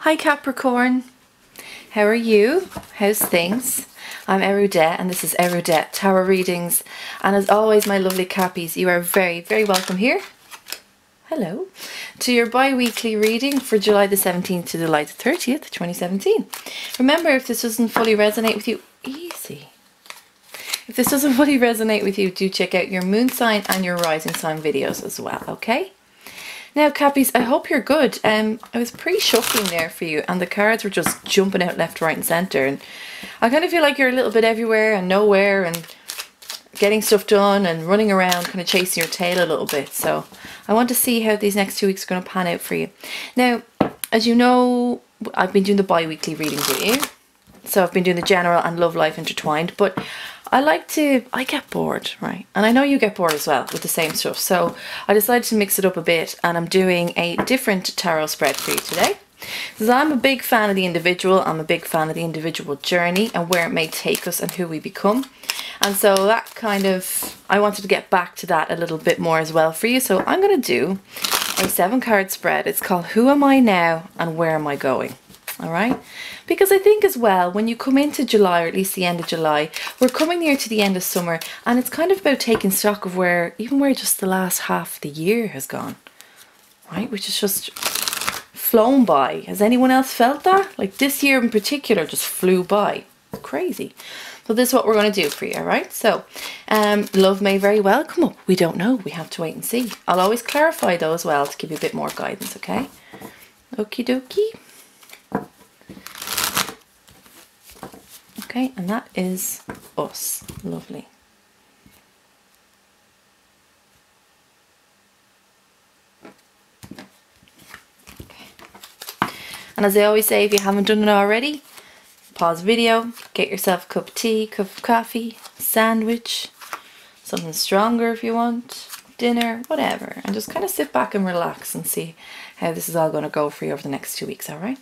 Hi Capricorn, how are you? How's things? I'm Eriu and this is Eriu Tarot Readings, and as always my lovely Cappies, you are very, very welcome here. Hello. To your bi-weekly reading for July the 17th to July the 30th, 2017. Remember, if this doesn't fully resonate with you, If this doesn't fully resonate with you, do check out your moon sign and your rising sign videos as well, okay? Now, Cappies, I hope you're good. I was pretty shocking there for you, and the cards were just jumping out left, right and centre, and I kind of feel like you're a little bit everywhere and nowhere and getting stuff done and running around kind of chasing your tail a little bit. So I want to see how these next 2 weeks are going to pan out for you. Now, as you know, I've been doing the bi-weekly readings with you. So I've been doing the general and love life intertwined, but I get bored, right? And I know you get bored as well with the same stuff. So I decided to mix it up a bit, and I'm doing a different tarot spread for you today. Because I'm a big fan of the individual, I'm a big fan of the individual journey and where it may take us and who we become. And so that I wanted to get back to that a little bit more as well for you. So I'm going to do a 7-card spread. It's called Who Am I Now and Where Am I Going? Alright, because I think as well, when you come into July, or at least the end of July, we're coming near to the end of summer, and it's kind of about taking stock of where just the last half of the year has gone, right? Which is just flown by. Has anyone else felt that? Like this year in particular just flew by. It's crazy. So this is what we're going to do for you, alright? So, love may very well come up. We don't know. We have to wait and see. I'll always clarify though as well to give you a bit more guidance, okay? Okie dokie. Okay, and that is us. Lovely. Okay. And as I always say, if you haven't done it already, pause the video, get yourself a cup of tea, cup of coffee, sandwich, something stronger if you want, dinner, whatever, and just kind of sit back and relax and see how this is all going to go for you over the next 2 weeks, alright?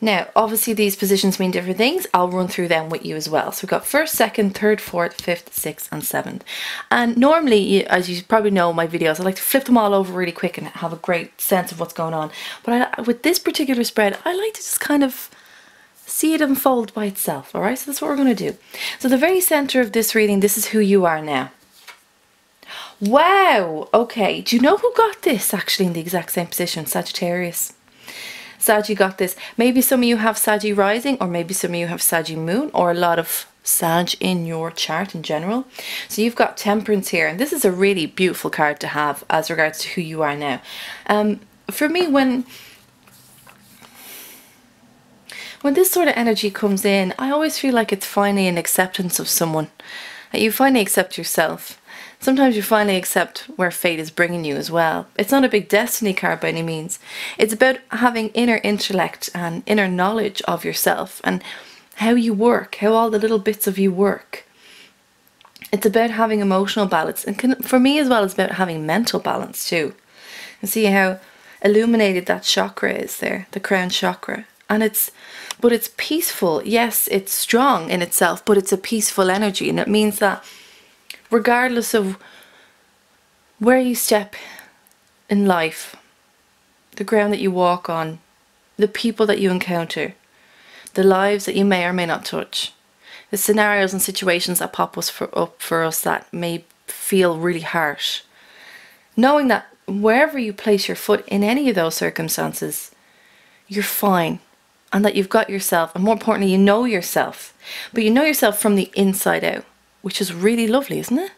Now, obviously these positions mean different things. I'll run through them with you as well. So we've got 1st, 2nd, 3rd, 4th, 5th, 6th and 7th. And normally, as you probably know in my videos, I like to flip them all over really quick and have a great sense of what's going on. But with this particular spread, I like to just kind of see it unfold by itself, alright? So that's what we're going to do. So the very centre of this reading, this is who you are now. Wow! Okay, do you know who got this actually in the exact same position? Sagittarius. Saggy got this. Maybe some of you have Saggy rising, or maybe some of you have Saggy moon, or a lot of Sag in your chart in general. So you've got Temperance here, and this is a really beautiful card to have as regards to who you are now. For me, when this sort of energy comes in, I always feel like it's finally an acceptance of someone. That you finally accept yourself. Sometimes you finally accept where fate is bringing you as well. It's not a big destiny card by any means. It's about having inner intellect and inner knowledge of yourself and how you work, how all the little bits of you work. It's about having emotional balance, and for me as well, it's about having mental balance too. And see how illuminated that chakra is there, the crown chakra. And it's peaceful. Yes, it's strong in itself, but it's a peaceful energy, and it means that regardless of where you step in life, the ground that you walk on, the people that you encounter, the lives that you may or may not touch, the scenarios and situations that pop up for us that may feel really harsh, knowing that wherever you place your foot in any of those circumstances, you're fine, and that you've got yourself, and more importantly, you know yourself, but you know yourself from the inside out. Which is really lovely, isn't it?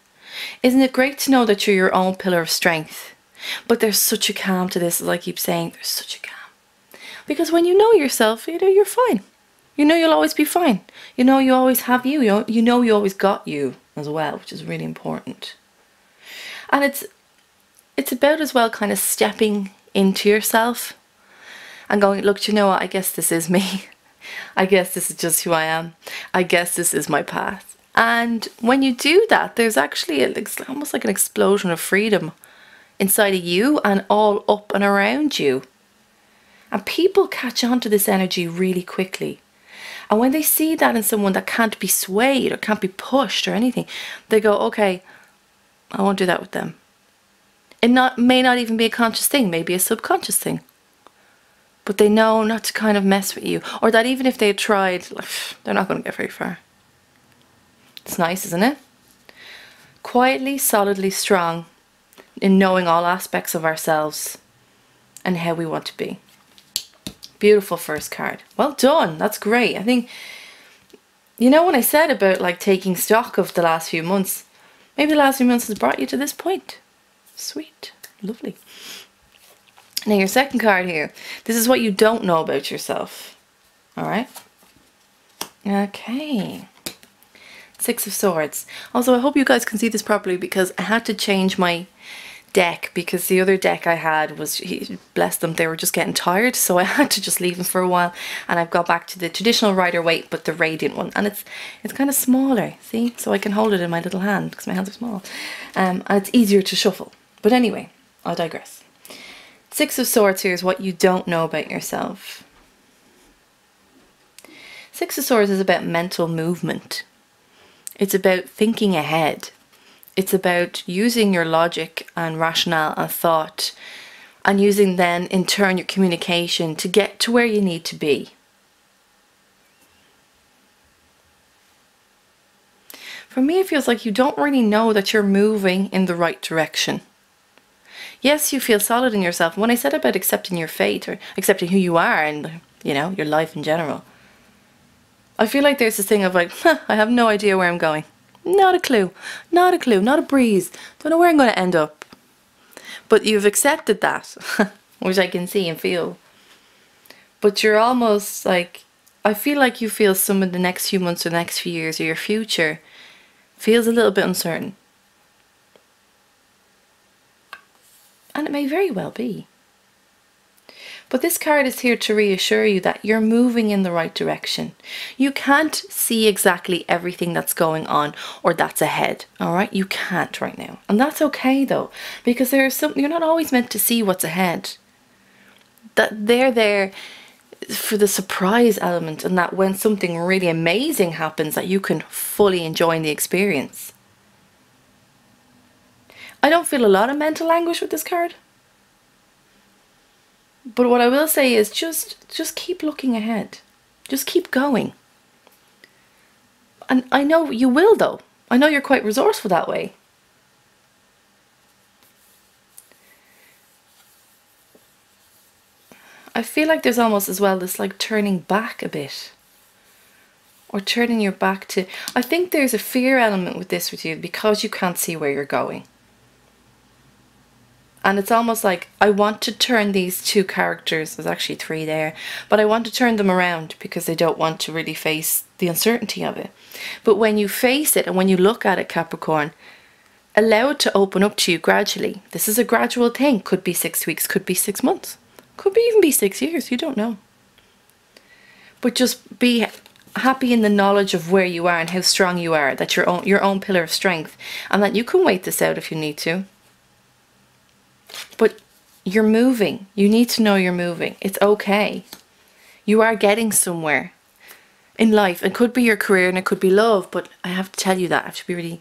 Isn't it great to know that you're your own pillar of strength? But there's such a calm to this, as I keep saying, there's such a calm. Because when you know yourself, you know you're fine. You know you'll always be fine. You know you always have you. You know you always got you as well, which is really important. And it's about as well kind of stepping into yourself and going, look, you know what, I guess this is me. I guess this is just who I am. I guess this is my path. And when you do that, there's actually almost like an explosion of freedom inside of you and all up and around you. And people catch on to this energy really quickly. And when they see that in someone that can't be swayed or can't be pushed or anything, they go, okay, I won't do that with them. It may not even be a conscious thing, maybe a subconscious thing. but they know not to kind of mess with you, or that even if they tried, they're not going to get very far. It's nice, isn't it? Quietly, solidly strong in knowing all aspects of ourselves and how we want to be. Beautiful first card. Well done. That's great. I think, you know, when I said about like taking stock of the last few months, maybe the last few months has brought you to this point. Sweet. Lovely. Now your second card here. This is what you don't know about yourself. Alright? Okay. Six of Swords. Also, I hope you guys can see this properly because I had to change my deck because the other deck I had was, bless them, they were just getting tired, so I had to just leave them for a while, and I've got back to the traditional Rider-Waite but the Radiant one, and it's kind of smaller, see, so I can hold it in my little hand because my hands are small, and it's easier to shuffle. But anyway, I digress. Six of Swords here is what you don't know about yourself. Six of Swords is about mental movement. It's about thinking ahead. It's about using your logic and rationale and thought, and using then in turn your communication to get to where you need to be. For me, it feels like you don't really know that you're moving in the right direction. Yes, you feel solid in yourself. When I said about accepting your fate or accepting who you are and, you know, your life in general, I feel like there's this thing of like, I have no idea where I'm going. Not a clue, not a clue, not a breeze. Don't know where I'm going to end up. But you've accepted that, which I can see and feel. But you're almost like, I feel like you feel some of the next few months or the next few years or your future feels a little bit uncertain. And it may very well be. But this card is here to reassure you that you're moving in the right direction. You can't see exactly everything that's going on or that's ahead, all right? You can't right now. And that's okay though, because there's something, you're not always meant to see what's ahead. That they're there for the surprise element, and that when something really amazing happens that you can fully enjoy the experience. I don't feel a lot of mental anguish with this card. But what I will say is just keep looking ahead. Just keep going. And I know you will though. I know you're quite resourceful that way. I feel like there's almost as well this like turning back a bit. Or turning your back to... I think there's a fear element with this with you because you can't see where you're going. And it's almost like, I want to turn these two characters, there's actually three there, but I want to turn them around because they don't want to really face the uncertainty of it. But when you face it and when you look at it, Capricorn, allow it to open up to you gradually. This is a gradual thing. Could be 6 weeks, could be 6 months, could be even be 6 years, you don't know. But just be happy in the knowledge of where you are and how strong you are, that your own pillar of strength, and that you can wait this out if you need to. But you're moving. You need to know you're moving. It's okay. You are getting somewhere in life. It could be your career and it could be love, but I have to tell you that. I have to be really,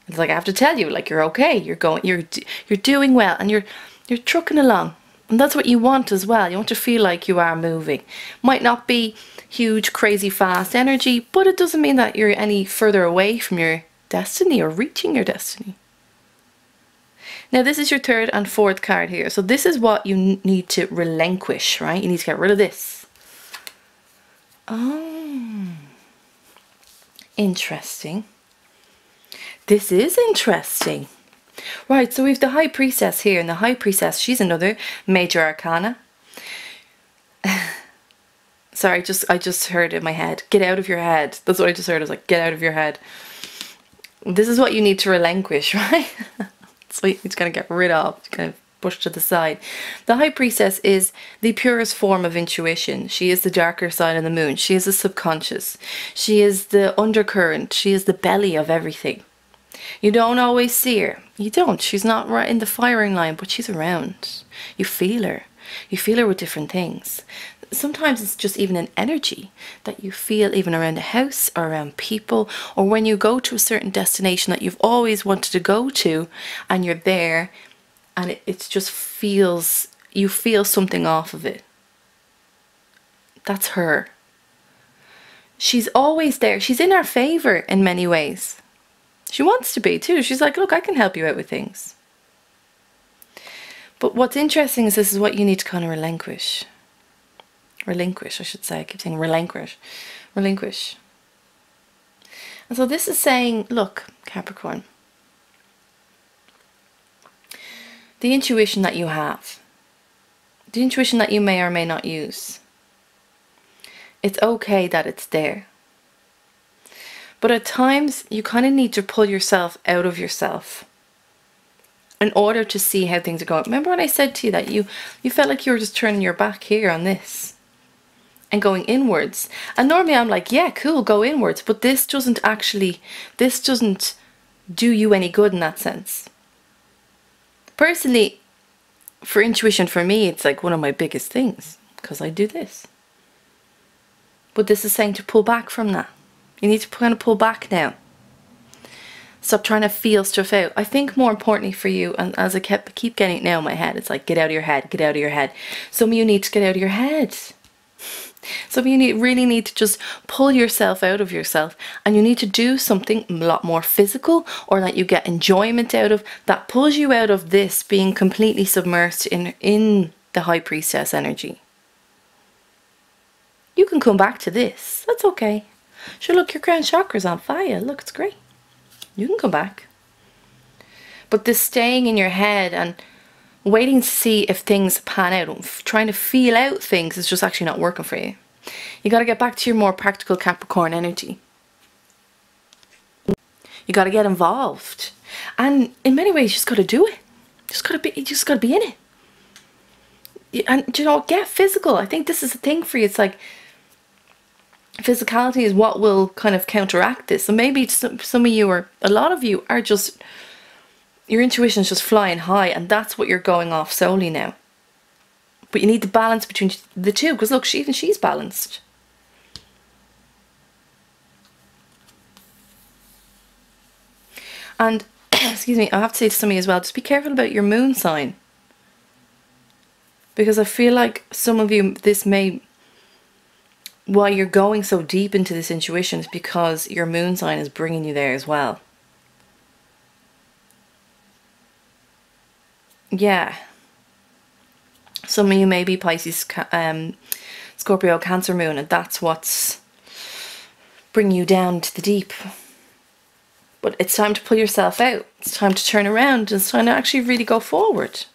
it's like I have to tell you, like, you're okay. You're doing well, and you're trucking along. And that's what you want as well. You want to feel like you are moving. Might not be huge, crazy, fast energy, but it doesn't mean that you're any further away from your destiny or reaching your destiny. Now this is your third and fourth card here. So this is what you need to relinquish, right? You need to get rid of this. Oh, interesting. This is interesting. Right, so we've the High Priestess here, and the High Priestess, she's another major arcana. Sorry, I just heard in my head. Get out of your head. That's what I just heard. I was like, get out of your head. This is what you need to relinquish, right? So you're just going to get rid of, kind of push to the side. The High Priestess is the purest form of intuition. She is the darker side of the moon. She is the subconscious. She is the undercurrent. She is the belly of everything. You don't always see her. You don't. She's not right in the firing line, but she's around. You feel her. You feel her with different things. Sometimes it's just even an energy that you feel even around a house or around people, or when you go to a certain destination that you've always wanted to go to and you're there and it just feels, you feel something off of it. That's her. She's always there. She's in our favour in many ways. She wants to be too. She's like, look, I can help you out with things. But what's interesting is this is what you need to kind of relinquish. Relinquish, I should say. I keep saying relinquish. Relinquish. And so this is saying, look, Capricorn, the intuition that you have, the intuition that you may or may not use, it's okay that it's there. But at times, you kind of need to pull yourself out of yourself in order to see how things are going. Remember when I said to you that you felt like you were just turning your back here on this and going inwards? And normally I'm like, yeah, cool, go inwards. But this doesn't do you any good in that sense. Personally, for intuition, for me, it's like one of my biggest things because I do this. But this is saying to pull back from that. You need to kind of pull back now. Stop trying to feel stuff out. I think more importantly for you, and as I keep getting it now in my head, it's like, get out of your head, get out of your head. Some of you need to get out of your head. Some of you really need to just pull yourself out of yourself, and you need to do something a lot more physical, or that you get enjoyment out of, that pulls you out of this being completely submersed in the High Priestess energy. You can come back to this. That's okay. Sure, look, your crown chakra's on fire. Look, it's great. You can come back. But this staying in your head and waiting to see if things pan out, trying to feel out things, is just actually not working for you. You got to get back to your more practical Capricorn energy. You got to get involved. And in many ways, you just got to do it. You just got to be in it. And, you know, get physical. I think this is the thing for you. It's like, physicality is what will kind of counteract this. So maybe some of you, or a lot of you, are just, your intuition is just flying high, and that's what you're going off solely now. But you need the balance between the two, because look, even she's balanced. And excuse me, I have to say to some of you as well, just be careful about your moon sign, because I feel like some of you, this may, why you're going so deep into this intuition is because your moon sign is bringing you there as well. Yeah. Some of you may be Pisces, Scorpio, Cancer moon, and that's what's bringing you down to the deep. But it's time to pull yourself out. It's time to turn around. It's time to actually really go forward.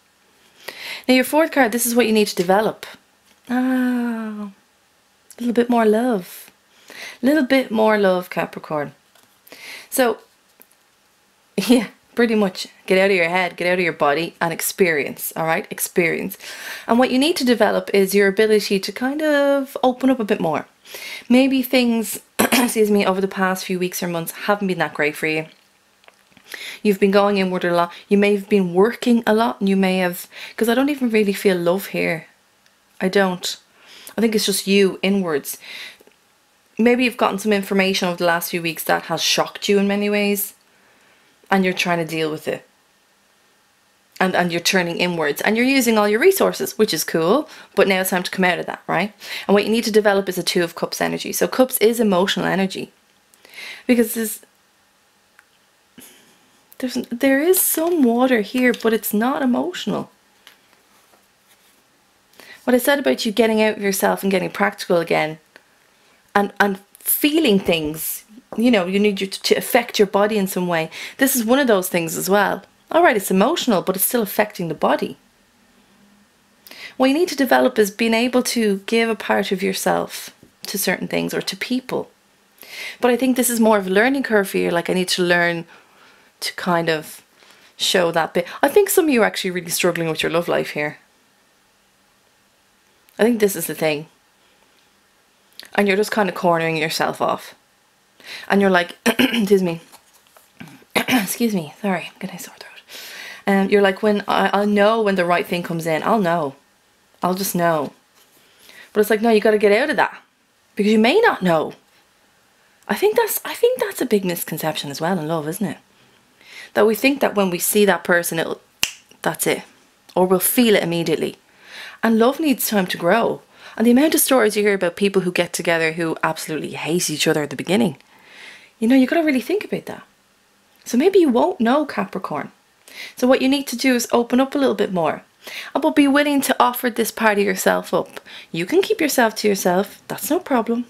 Now your fourth card, this is what you need to develop. Ah. A little bit more love. A little bit more love, Capricorn. So, yeah, pretty much get out of your head, get out of your body, and experience, all right? Experience. And what you need to develop is your ability to kind of open up a bit more. Maybe things, excuse me, over the past few weeks or months haven't been that great for you. You've been going inward a lot. You may have been working a lot, and you may have, because I don't even really feel love here. I don't. I think it's just you inwards. Maybe you've gotten some information over the last few weeks that has shocked you in many ways, and you're trying to deal with it. And you're turning inwards, and you're using all your resources, which is cool, but now it's time to come out of that, right? And what you need to develop is a Two of Cups energy. So Cups is emotional energy, because there is some water here, but it's not emotional. What I said about you getting out of yourself and getting practical again, and feeling things, you know, you need you to affect your body in some way. This is one of those things as well. Alright, it's emotional, but it's still affecting the body. What you need to develop is being able to give a part of yourself to certain things or to people. But I think this is more of a learning curve for you. Like, I need to learn to kind of show that bit. I think some of you are actually really struggling with your love life here. I think this is the thing. And you're just kind of cornering yourself off. And you're like, excuse me. Excuse me, sorry, I'm getting a sore throat. You're like, when I'll know when the right thing comes in. I'll know. I'll just know. But it's like, no, you got to get out of that, because you may not know. I think that's a big misconception as well in love, isn't it? That we think that when we see that person, that's it. Or we'll feel it immediately. And love needs time to grow. And the amount of stories you hear about people who get together who absolutely hate each other at the beginning. You know, you've got to really think about that. So maybe you won't know, Capricorn. So what you need to do is open up a little bit more. But be willing to offer this part of yourself up. You can keep yourself to yourself. That's no problem.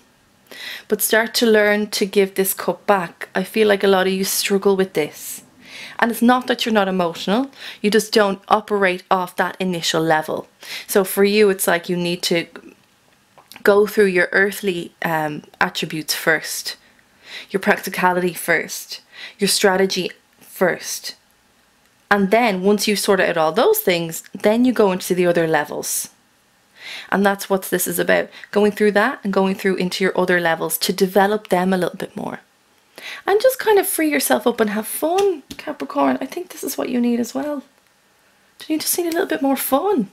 But start to learn to give this cup back. I feel like a lot of you struggle with this. And it's not that you're not emotional. You just don't operate off that initial level. So for you, it's like you need to go through your earthly attributes first. Your practicality first. Your strategy first. And then once you've sorted out all those things, then you go into the other levels. And that's what this is about. Going through that and going through into your other levels to develop them a little bit more. And just kind of free yourself up and have fun, Capricorn. I think this is what you need as well. You just need a little bit more fun.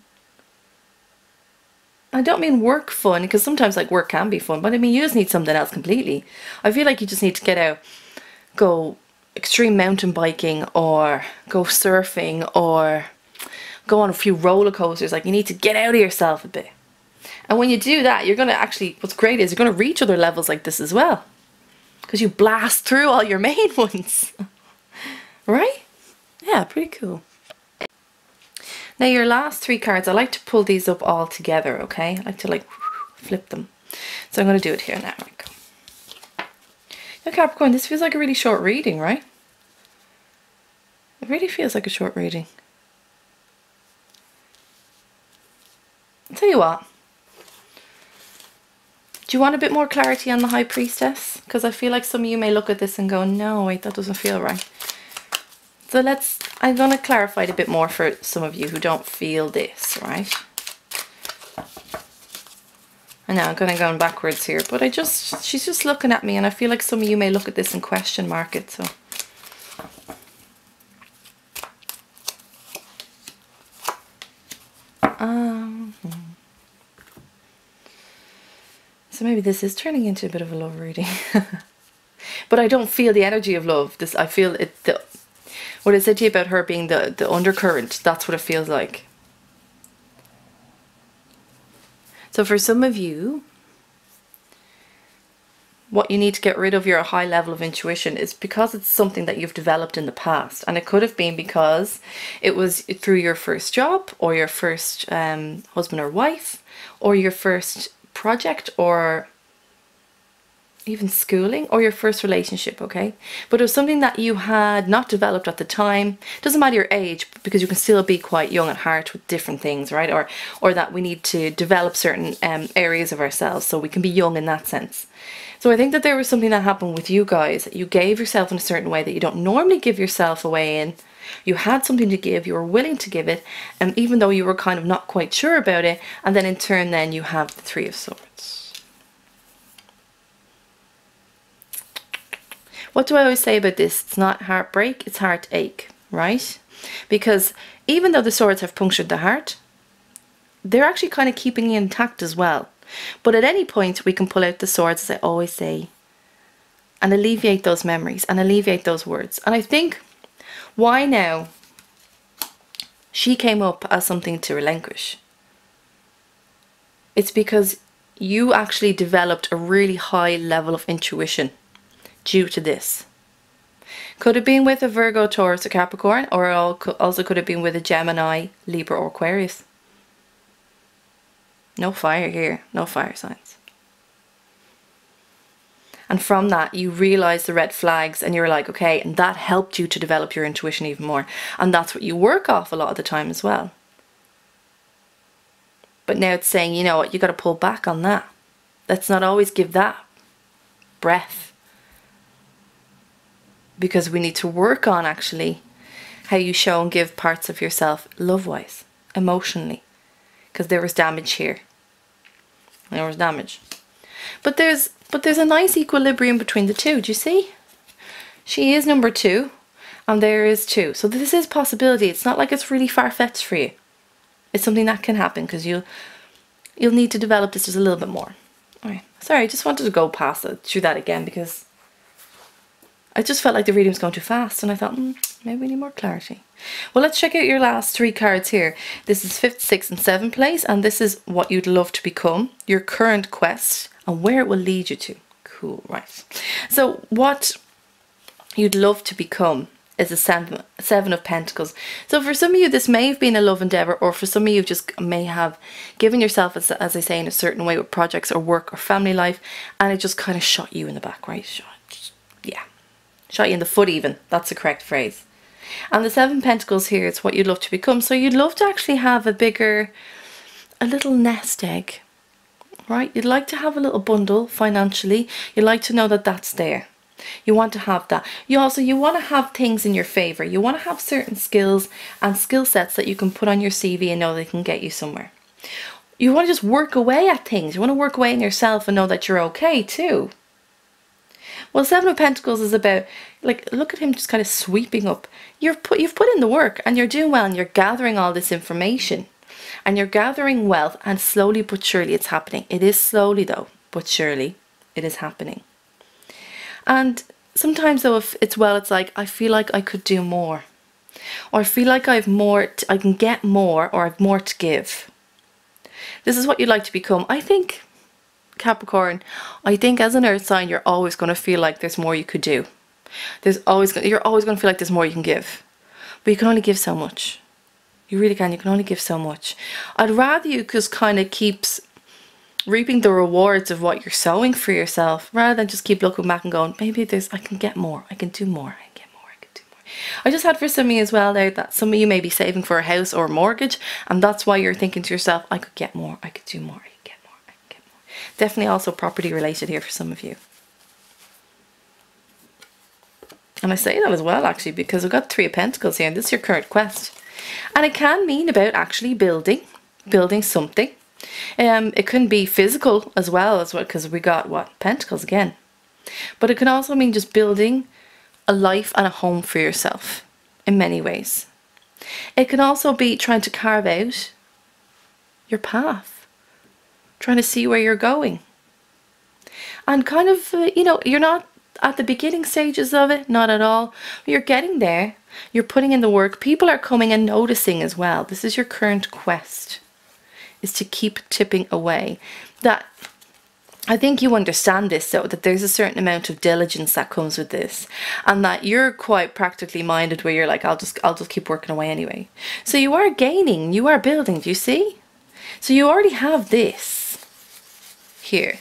I don't mean work fun, because sometimes like work can be fun, but I mean you just need something else completely. I feel like you just need to get out, go extreme mountain biking, or go surfing, or go on a few roller coasters. Like, you need to get out of yourself a bit. And when you do that, you're going to actually, what's great is you're going to reach other levels like this as well, because you blast through all your main ones. Right? Yeah, pretty cool. Now your last 3 cards, I like to pull these up all together, okay? I like to like flip them. So I'm going to do it here now. Right, go. Now Capricorn, this feels like a really short reading, right? It really feels like a short reading. I'll tell you what. Do you want a bit more clarity on the High Priestess? Because I feel like some of you may look at this and go, no, wait, that doesn't feel right. So I'm going to clarify it a bit more for some of you who don't feel this, right? I know I'm kind of going backwards here, but she's just looking at me, and I feel like some of you may look at this and question mark it, so. So maybe this is turning into a bit of a love reading. But I don't feel the energy of love. I feel it, what I said to you about her being the undercurrent, that's what it feels like. So for some of you, what you need to get rid of your high level of intuition is because it's something that you've developed in the past. And it could have been because it was through your first job, or your first husband or wife, or your first project, or even schooling, or your first relationship, okay? But it was something that you had not developed at the time. Doesn't matter your age, because you can still be quite young at heart with different things, right? Or that we need to develop certain areas of ourselves, so we can be young in that sense. So I think that there was something that happened with you guys, that you gave yourself in a certain way that you don't normally give yourself away in. You had something to give, you were willing to give it, and even though you were kind of not quite sure about it, and then in turn then you have the 3 of Swords. What do I always say about this? It's not heartbreak, it's heartache, right? Because even though the swords have punctured the heart, they're actually kind of keeping you intact as well. But at any point we can pull out the swords, as I always say, and alleviate those memories and alleviate those words. And I think why now she came up as something to relinquish. It's because you actually developed a really high level of intuition due to this. Could have been with a Virgo, Taurus, or Capricorn, or also could have been with a Gemini, Libra, or Aquarius. No fire here, no fire signs. And from that, you realize the red flags, and you're like, okay, and that helped you to develop your intuition even more. And that's what you work off a lot of the time as well. But now it's saying, you know what, you got to pull back on that. Let's not always give that breath. Because we need to work on actually how you show and give parts of yourself love-wise, emotionally. Because there was damage here. There was damage. But there's a nice equilibrium between the two. Do you see? She is number 2 and there is 2. So this is possibility. It's not like it's really far-fetched for you. It's something that can happen because you'll need to develop this just a little bit more. Alright. Sorry, I just wanted to go past it, through that again because I just felt like the reading was going too fast, and I thought, Maybe we need more clarity. Well, let's check out your last 3 cards here. This is 5th, 6th and 7th place, and this is what you'd love to become, your current quest, and where it will lead you to. Cool, right. So what you'd love to become is a 7 of Pentacles. So for some of you, this may have been a love endeavour, or for some of you, just may have given yourself, as I say, in a certain way with projects or work or family life, and it just kind of shot you in the back, right? Shot you in the foot even. That's the correct phrase. And the 7 Pentacles here, it's what you'd love to become. So you'd love to actually have a little nest egg, right? You'd like to have a little bundle financially. You'd like to know that that's there. You want to have that. You want to have things in your favour. You want to have certain skills and skill sets that you can put on your CV and know they can get you somewhere. You want to just work away at things. You want to work away in yourself and know that you're okay too. Well, 7 of Pentacles is about, like, look at him just kind of sweeping up. You've put in the work and you're doing well, and you're gathering all this information and you're gathering wealth, and slowly but surely it's happening. It is slowly though, but surely it is happening. And sometimes though, if it's like, I feel like I could do more, or I feel like I can get more, or I have more to give. This is what you'd like to become. I think, Capricorn, I think as an earth sign, you're always going to feel like there's more you could do. You're always going to feel like there's more you can give. But you can only give so much. You really can. You can only give so much. I'd rather you just kind of keep reaping the rewards of what you're sowing for yourself, rather than just keep looking back and going, maybe I can get more. I can do more. I can get more. I can do more. I just had for some of you as well there that some of you may be saving for a house or a mortgage, and that's why you're thinking to yourself, I could get more. I could do more. Definitely also property related here for some of you. And I say that as well, actually, because we've got 3 of Pentacles here, and this is your current quest. And it can mean about actually building something. It can be physical as well, because we got, what, Pentacles again. But it can also mean just building a life and a home for yourself in many ways. It can also be trying to carve out your path. Trying to see where you're going, and kind of you're not at the beginning stages of it, not at all, but you're getting there. You're putting in the work. People are coming and noticing as well. This is your current quest, is to keep tipping away. That I think you understand this, though, that there's a certain amount of diligence that comes with this, and that you're quite practically minded, where you're like, I'll just keep working away anyway. So you are gaining, you are building. Do you see? So you already have this here,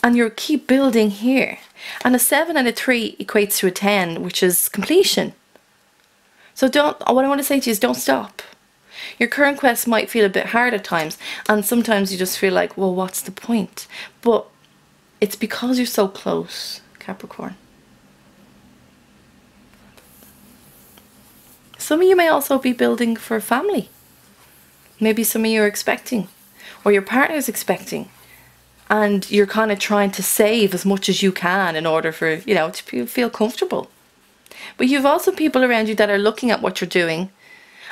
and you keep building here, and a 7 and a 3 equates to a 10, which is completion. So what I want to say to you is, don't stop. Your current quest might feel a bit hard at times, and sometimes you just feel like, well, what's the point? But it's because you're so close, Capricorn. Some of you may also be building for a family. Maybe some of you are expecting, or your partner's expecting, and you're kind of trying to save as much as you can in order for, to feel comfortable. But you've also people around you that are looking at what you're doing,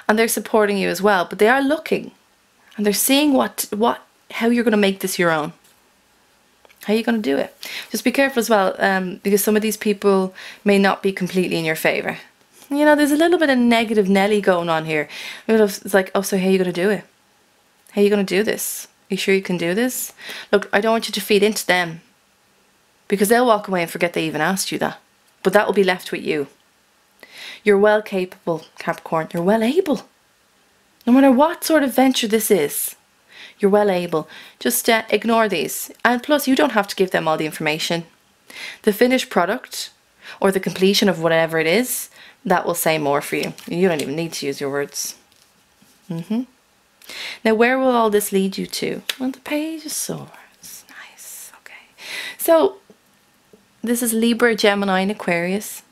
and they're supporting you as well, but they are looking, and they're seeing how you're going to make this your own. How are you going to do it? Just be careful as well, because some of these people may not be completely in your favour. There's a little bit of negative Nelly going on here. It's like, oh, so how are you going to do it? How are you going to do this? Are you sure you can do this? Look, I don't want you to feed into them, because they'll walk away and forget they even asked you that. But that will be left with you. You're well capable, Capricorn. You're well able. No matter what sort of venture this is, you're well able. Just ignore these. And plus, you don't have to give them all the information. The finished product, or the completion of whatever it is, that will say more for you. You don't even need to use your words. Now, where will all this lead you to? Well, the Page of Swords. Nice. Okay. So, this is Libra, Gemini, and Aquarius.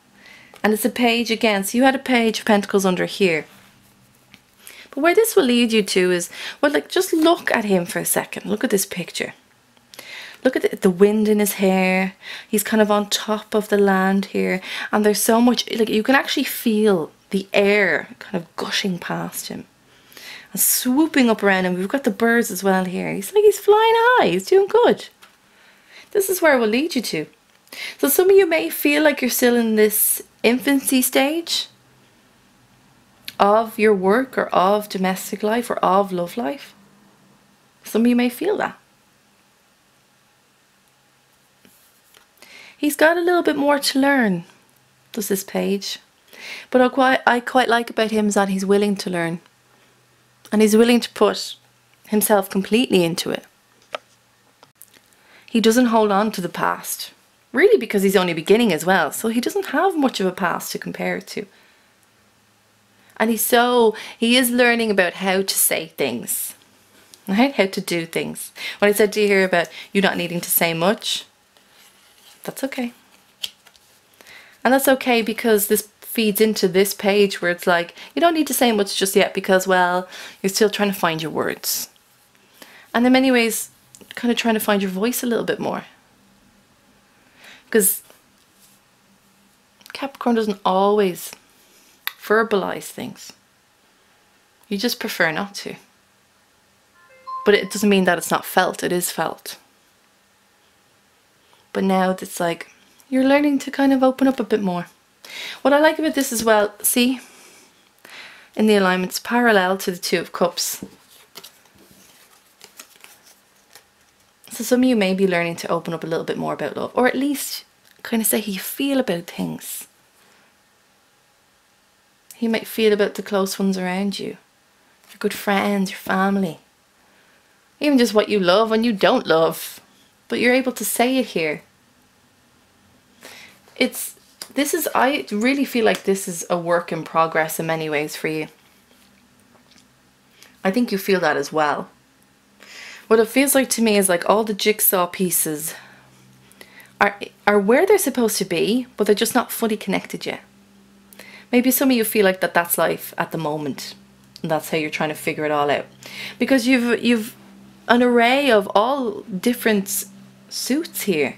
And it's a page again. So you had a Page of Pentacles under here. But where this will lead you to is, well, like, just look at him for a second. Look at this picture. Look at the wind in his hair. He's kind of on top of the land here. And there's so much, like, you can actually feel the air kind of gushing past him and swooping up around him. We've got the birds as well here. He's flying high. He's doing good. This is where it will lead you to. So some of you may feel like you're still in this infancy stage of your work or of domestic life or of love life. Some of you may feel that. He's got a little bit more to learn, does this page. But I quite like about him is that he's willing to learn. And he's willing to put himself completely into it. He doesn't hold on to the past. Really, because he's only beginning as well. So he doesn't have much of a past to compare it to. And he is learning about how to say things. Right? How to do things. When I said to you here about you not needing to say much, that's okay. And that's okay because this feeds into this page where it's like, you don't need to say much just yet because, well, you're still trying to find your words. And in many ways, kind of trying to find your voice a little bit more. Because Capricorn doesn't always verbalize things. You just prefer not to. But it doesn't mean that it's not felt. It is felt. But now it's like, you're learning to kind of open up a bit more. What I like about this as well, see, in the alignments, parallel to the Two of Cups. So some of you may be learning to open up a little bit more about love, or at least kind of say how you feel about things. You might feel about the close ones around you, your good friends, your family, even just what you love and you don't love, but you're able to say it here. I really feel like this is a work in progress in many ways for you. I think you feel that as well. What it feels like to me is like all the jigsaw pieces are where they're supposed to be, but they're just not fully connected yet. Maybe some of you feel like that's life at the moment, and that's how you're trying to figure it all out. Because you've an array of all different suits here.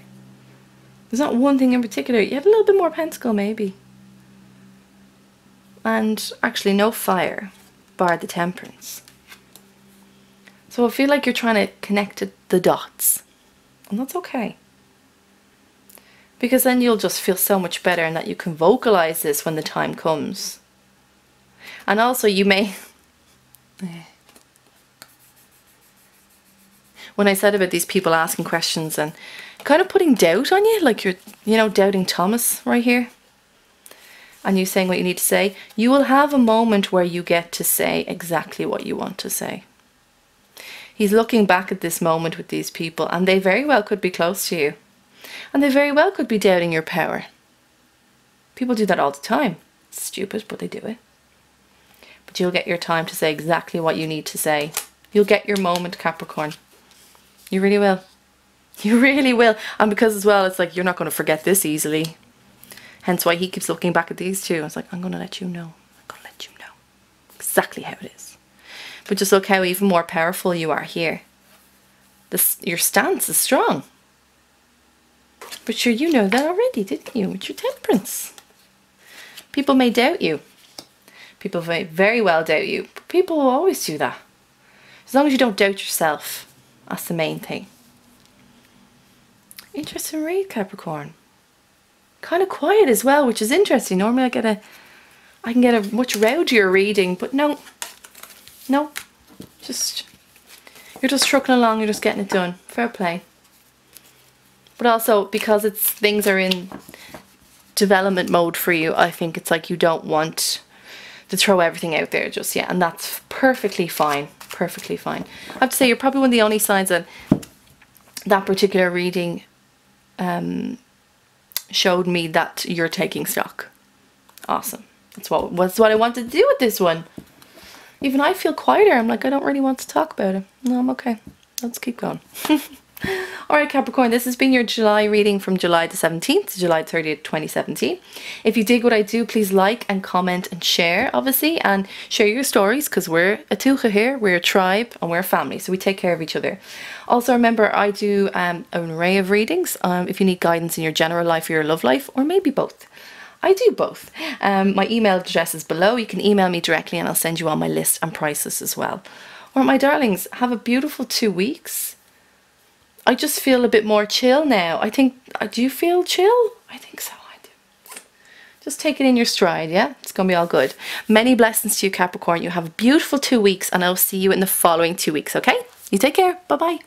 There's not one thing in particular. You have a little bit more pentacle maybe. And actually no fire, bar the temperance. So I feel like you're trying to connect the dots. And that's okay. Because then you'll just feel so much better and that you can vocalize this when the time comes. And also you may... When I said about these people asking questions and kind of putting doubt on you, like you're, doubting Thomas right here, and you saying what you need to say, you will have a moment where you get to say exactly what you want to say. He's looking back at this moment with these people, and they very well could be close to you, and they very well could be doubting your power. People do that all the time. It's stupid, but they do it. But you'll get your time to say exactly what you need to say. You'll get your moment, Capricorn. You really will. You really will. And because as well, it's like you're not going to forget this easily. Hence why he keeps looking back at these two. It's like, I'm going to let you know. I'm going to let you know exactly how it is. But just look how even more powerful you are here. Your stance is strong. But sure, you know that already, didn't you? With your temperance. People may doubt you. People may very well doubt you. But people will always do that. As long as you don't doubt yourself. That's the main thing. Interesting read, Capricorn. Kind of quiet as well, which is interesting. Normally I can get a much rowdier reading, but no. No. You're just trucking along, you're just getting it done. Fair play. But also, because things are in development mode for you, I think it's like you don't want to throw everything out there just yet. And that's perfectly fine. Perfectly fine. I have to say, you're probably one of the only signs that particular reading showed me that you're taking stock. Awesome. That's what I wanted to do with this one. Even I feel quieter. I'm like, I don't really want to talk about it. No, I'm okay. Let's keep going. Alright, Capricorn, this has been your July reading from July the 17th to July 30th, 2017. If you dig what I do, please like and comment and share, obviously, and share your stories, because we're a Tuatha here, we're a tribe, and we're a family, so we take care of each other. Also, remember, I do an array of readings, if you need guidance in your general life or your love life, or maybe both. I do both. My email address is below. You can email me directly and I'll send you all my list and prices as well. Alright, my darlings, have a beautiful 2 weeks. I just feel a bit more chill now. I think, do you feel chill? I think so, I do. Just take it in your stride, yeah? It's going to be all good. Many blessings to you, Capricorn. You have a beautiful 2 weeks, and I'll see you in the following 2 weeks, okay? You take care. Bye-bye.